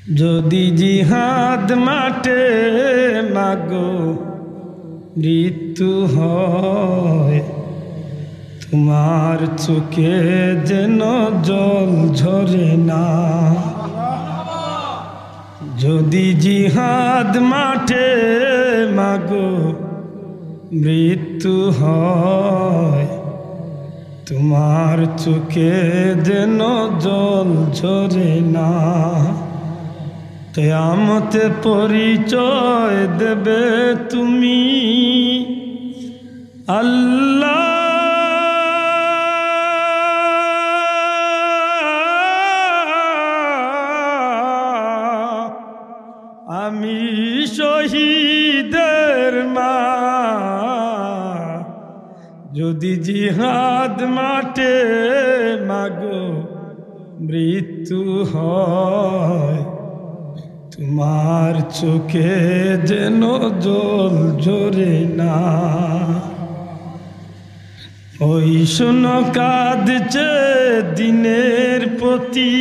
যদি জিহাদ মাঠে মাগো মৃত্যু হয়, তোমার চোখে যেন জল ঝরে না। যদি জিহাদ মাঠে মাগো মৃত্যু হয়, তোমার চোখে যেন জল ঝরে না। কিয়ামতে পরিচয় দেবে তুমি আল্লাহ, আমি শহীদের মা। যদি জিহাদ মাঠে মাগো মৃত্যু হয়, তোমার চোখে যেন জল ঝরে না। ওই শোনো কাঁদছে দিনের প্রতি,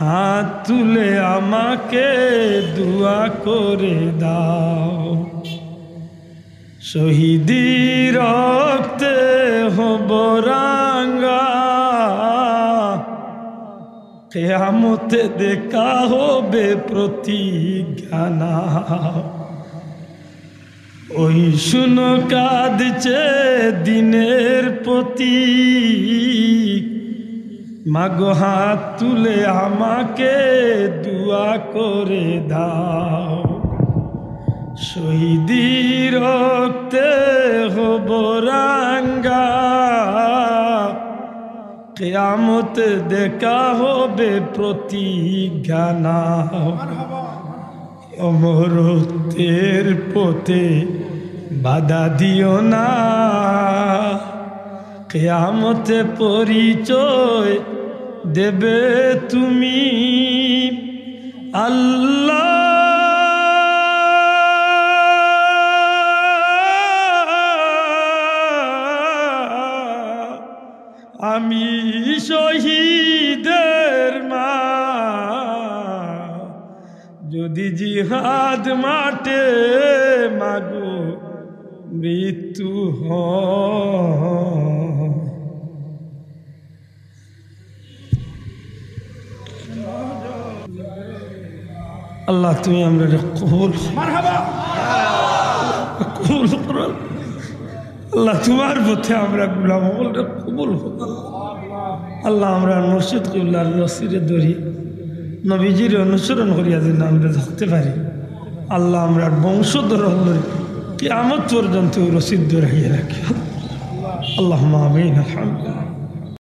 হাত তুলে আমাকে দোয়া করে দাও। শহীদি রক্তে হব রাঙ্গা, কিয়ামতে দেখা হবে প্রতিজ্ঞা নাও। ওই শুনো কাঁদছে দিনের প্রতি, মাগো হাত তুলে আমাকে দোয়া করে দাও। শহীদি রক্তে হব রাঙ্গা, কিয়ামতে দেখা হবে প্রতিজ্ঞা নাও। অমরত্বের পথে বাধা দিও না, কিয়ামতে পরিচয় দেবে তুমি আল্লাহ। আমি শহীদের মা। যদি জিহাদ মাঠে মাগো মৃত্যু হয়, আল্লাহ তুমি আমরা কবুল কবুল করো। আল্লাহ তোমার পথে আমরা গোলাম কবুল হোক। আল্লাহ আমরা মুর্শিদ কিবলার রসিরে ধরি, নবীজির অনুসরণ করিয়া যেন আমরা থাকতে পারি। আল্লাহ আমরা বংশধর ধরি কিয়ামত পর্যন্ত রসিদ রাখিয়া রাখি। আল্লাহুম্মা আমিন। আলহামদুলিল্লাহ।